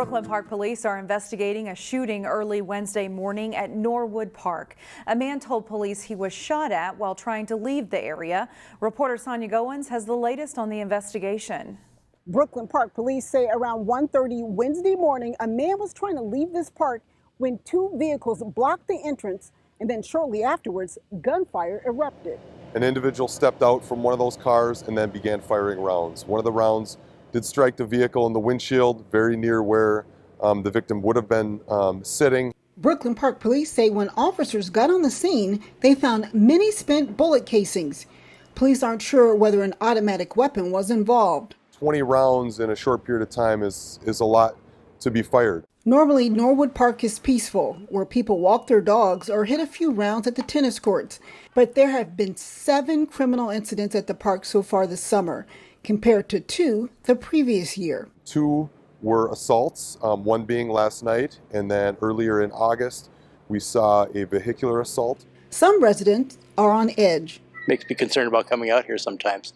Brooklyn Park Police are investigating a shooting early Wednesday morning at Norwood Park. A man told police he was shot at while trying to leave the area. Reporter Sonia Goins has the latest on the investigation. Brooklyn Park Police say around 1:30 Wednesday morning, a man was trying to leave this park when two vehicles blocked the entrance, and then shortly afterwards, gunfire erupted. An individual stepped out from one of those cars and then began firing rounds. One of the rounds did strike the vehicle in the windshield, very near where the victim would have been sitting. Brooklyn Park Police say when officers got on the scene, they found many spent bullet casings. Police aren't sure whether an automatic weapon was involved. 20 rounds in a short period of time is a lot to be fired. Normally, Norwood Park is peaceful, where people walk their dogs or hit a few rounds at the tennis courts. But there have been 7 criminal incidents at the park so far this summer, compared to 2 the previous year. 2 were assaults, one being last night, and then earlier in August, we saw a vehicular assault. Some residents are on edge. Makes me concerned about coming out here sometimes,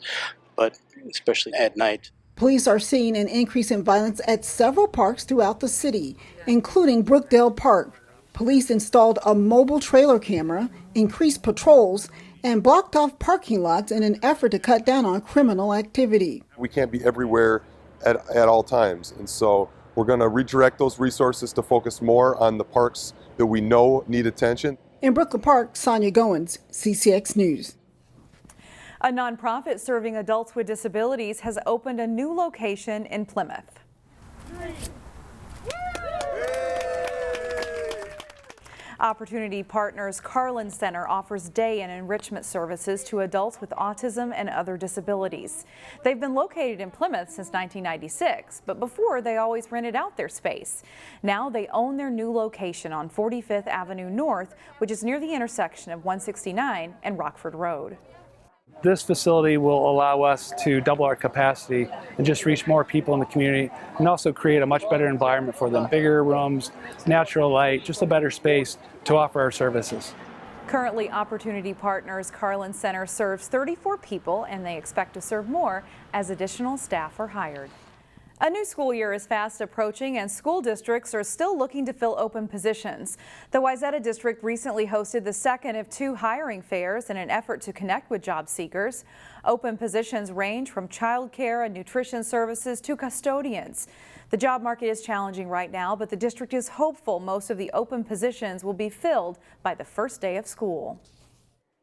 but especially at night. Police are seeing an increase in violence at several parks throughout the city, including Brookdale Park. Police installed a mobile trailer camera, increased patrols, and blocked off parking lots in an effort to cut down on criminal activity. We can't be everywhere at all times, and so we're going to redirect those resources to focus more on the parks that we know need attention. In Brooklyn Park, Sonia Goins, CCX News. A nonprofit serving adults with disabilities has opened a new location in Plymouth. Opportunity Partners Carlins Center offers day and enrichment services to adults with autism and other disabilities. They've been located in Plymouth since 1996, but before they always rented out their space. Now they own their new location on 45th Avenue North, which is near the intersection of 169 and Rockford Road. This facility will allow us to double our capacity and just reach more people in the community, and also create a much better environment for them. Bigger rooms, natural light, just a better space to offer our services. Currently, Opportunity Partners Carlins Center serves 34 people, and they expect to serve more as additional staff are hired. A new school year is fast approaching, and school districts are still looking to fill open positions. The Wayzata district recently hosted the second of 2 hiring fairs in an effort to connect with job seekers. Open positions range from childcare and nutrition services to custodians. The job market is challenging right now, but the district is hopeful most of the open positions will be filled by the first day of school.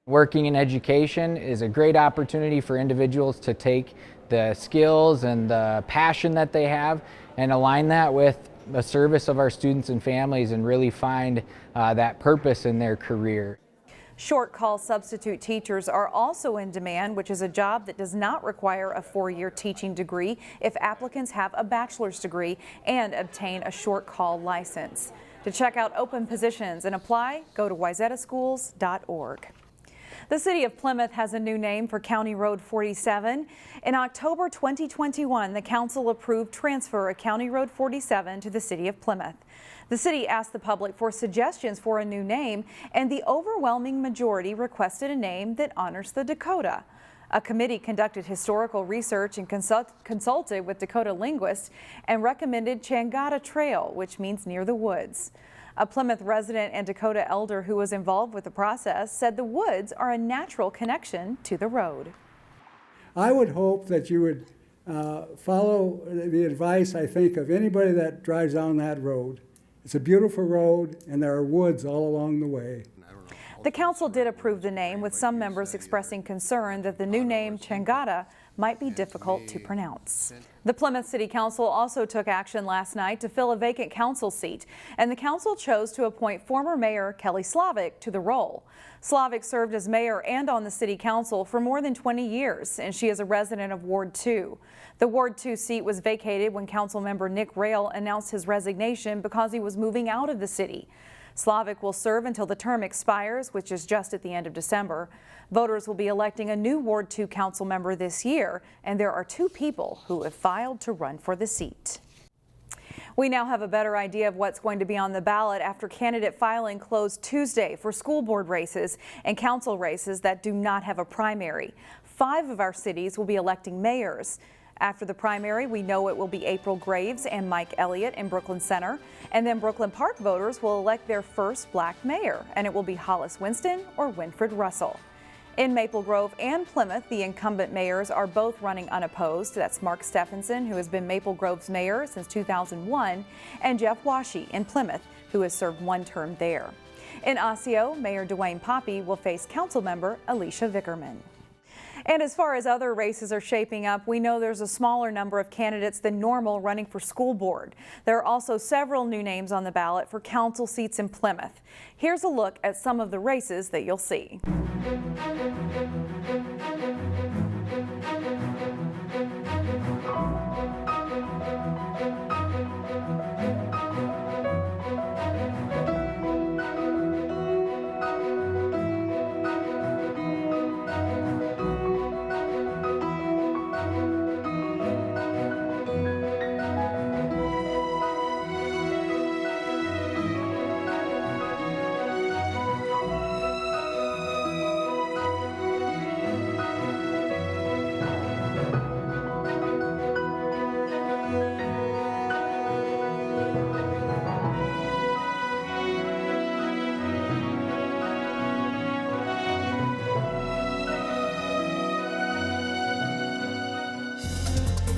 Working in education is a great opportunity for individuals to take the skills and the passion that they have and align that with the service of our students and families and really find that purpose in their career. Short call substitute teachers are also in demand, which is a job that does not require a 4-year teaching degree if applicants have a bachelor's degree and obtain a short call license. To check out open positions and apply, go to wayzataschools.org. The city of Plymouth has a new name for County Road 47. In October 2021, the council approved transfer of County Road 47 to the city of Plymouth. The city asked the public for suggestions for a new name, and the overwhelming majority requested a name that honors the Dakota. A committee conducted historical research and consulted with Dakota linguists and recommended Chankahda Trail, which means near the woods. A Plymouth resident and Dakota elder who was involved with the process said the woods are a natural connection to the road. I would hope that you would follow the advice, I think, of anybody that drives down that road. It's a beautiful road, and there are woods all along the way. The council did approve the name, with some members expressing concern that the new name, Chankahda, might be difficult to pronounce. The Plymouth City Council also took action last night to fill a vacant council seat, and the council chose to appoint former Mayor Kelli Slavik to the role. Slavik served as mayor and on the city council for more than 20 years, and she is a resident of Ward 2. The Ward 2 seat was vacated when council member Nick Rail announced his resignation because he was moving out of the city. Slavik will serve until the term expires, which is just at the end of December. Voters will be electing a new Ward 2 council member this year, and there are 2 people who have filed to run for the seat. We now have a better idea of what's going to be on the ballot after candidate filing closed Tuesday for school board races and council races that do not have a primary. 5 of our cities will be electing mayors. After the primary, we know it will be April Graves and Mike Elliott in Brooklyn Center. And then Brooklyn Park voters will elect their first black mayor, and it will be Hollis Winston or Winfred Russell. In Maple Grove and Plymouth, the incumbent mayors are both running unopposed. That's Mark Stephenson, who has been Maple Grove's mayor since 2001, and Jeff Washy in Plymouth, who has served one term there. In Osseo, Mayor Dwayne Poppy will face council member Alicia Vickerman. And as far as other races are shaping up, we know there's a smaller number of candidates than normal running for school board. There are also several new names on the ballot for council seats in Plymouth. Here's a look at some of the races that you'll see.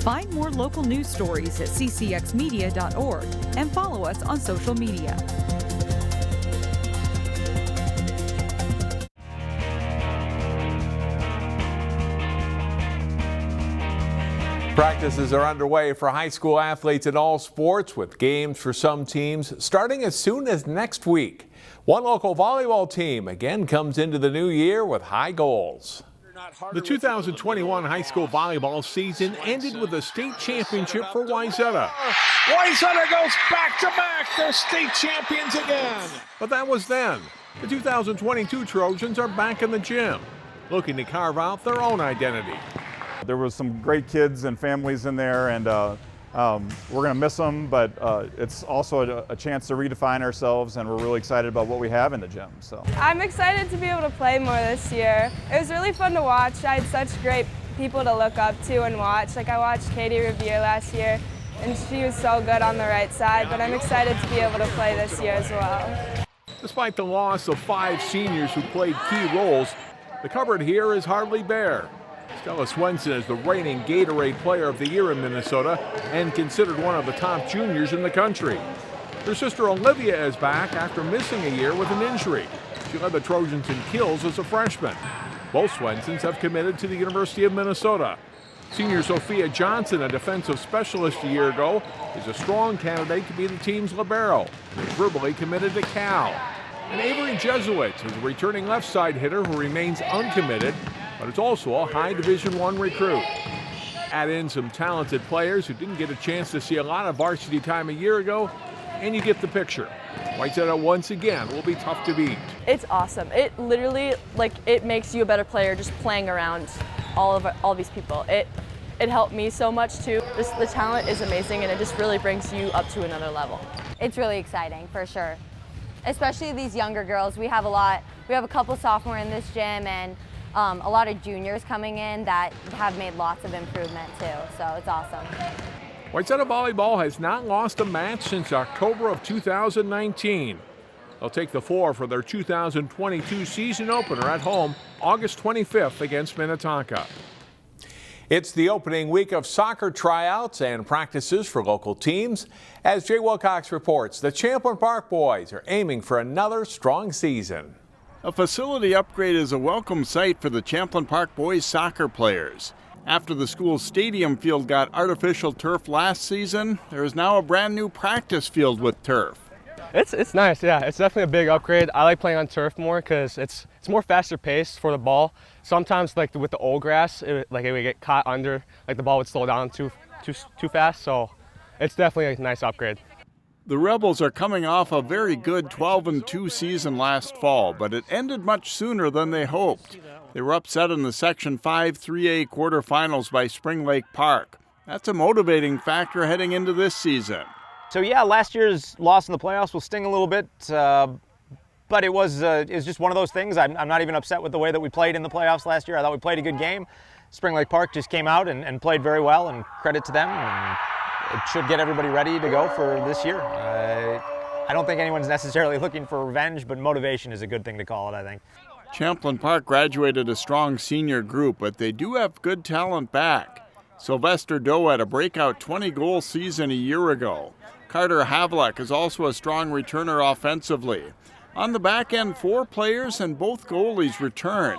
Find more local news stories at ccxmedia.org and follow us on social media. Practices are underway for high school athletes in all sports, with games for some teams starting as soon as next week. One local volleyball team again comes into the new year with high goals. The 2021 high school volleyball season ended with a state championship for Wayzata. Wayzata goes back-to-back. They're state champions again. But that was then. The 2022 Trojans are back in the gym, looking to carve out their own identity. There was some great kids and families in there, and we're going to miss them, but it's also a chance to redefine ourselves, and we're really excited about what we have in the gym. So I'm excited to be able to play more this year. It was really fun to watch. I had such great people to look up to and watch. Like, I watched Katie Revere last year, and she was so good on the right side, but I'm excited to be able to play this year as well. Despite the loss of 5 seniors who played key roles, the cupboard here is hardly bare. Stella Swenson is the reigning Gatorade Player of the Year in Minnesota and considered one of the top juniors in the country. Her sister Olivia is back after missing a year with an injury. She led the Trojans in kills as a freshman. Both Swensons have committed to the University of Minnesota. Senior Sophia Johnson, a defensive specialist a year ago, is a strong candidate to be the team's libero, who's verbally committed to Cal. And Avery Jesuits is a returning left side hitter who remains uncommitted, but it's also a high Division I recruit. Add in some talented players who didn't get a chance to see a lot of varsity time a year ago, and you get the picture. Wayzata once again will be tough to beat. It's awesome. It literally, it makes you a better player just playing around all these people. It helped me so much too. The talent is amazing, and it just really brings you up to another level. It's really exciting for sure, especially these younger girls. We have a couple sophomore in this gym, and a lot of juniors coming in that have made lots of improvement too, so it's awesome. Wayzata Volleyball has not lost a match since October of 2019. They'll take the floor for their 2022 season opener at home August 25th against Minnetonka. It's the opening week of soccer tryouts and practices for local teams. As Jay Wilcox reports, the Champlin Park boys are aiming for another strong season. A facility upgrade is a welcome sight for the Champlin Park boys soccer players. After the school's stadium field got artificial turf last season, there is now a brand new practice field with turf. It's nice, yeah. It's definitely a big upgrade. I like playing on turf more because it's more faster paced for the ball. Sometimes, with the old grass, it would get caught under, the ball would slow down too fast. So it's definitely a nice upgrade. The Rebels are coming off a very good 12-2 season last fall, but it ended much sooner than they hoped. They were upset in the Section 5 3A quarterfinals by Spring Lake Park. That's a motivating factor heading into this season. So yeah, last year's loss in the playoffs will sting a little bit, but it was just one of those things. I'm not even upset with the way that we played in the playoffs last year. I thought we played a good game. Spring Lake Park just came out and played very well, and credit to them. And it should get everybody ready to go for this year. I don't think anyone's necessarily looking for revenge, but motivation is a good thing to call it, I think. Champlin Park graduated a strong senior group, but they do have good talent back. Sylvester Doe had a breakout 20-goal season a year ago. Carter Havlik is also a strong returner offensively. On the back end, 4 players and both goalies return.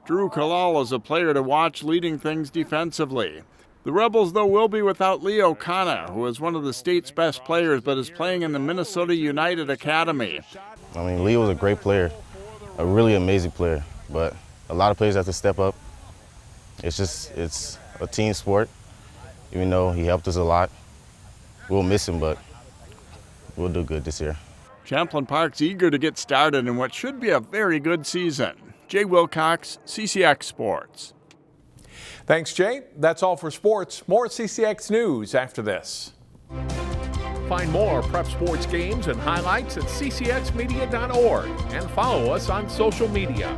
Drew Carlisle is a player to watch leading things defensively. The Rebels, though, will be without Leo Kana, who is one of the state's best players but is playing in the Minnesota United Academy. I mean, Leo was a great player, a really amazing player, but a lot of players have to step up. It's a team sport. Even though he helped us a lot, we'll miss him, but we'll do good this year. Champlin Park's eager to get started in what should be a very good season. Jay Wilcox, CCX Sports. Thanks, Jay. That's all for sports. More CCX News after this. Find more prep sports games and highlights at ccxmedia.org and follow us on social media.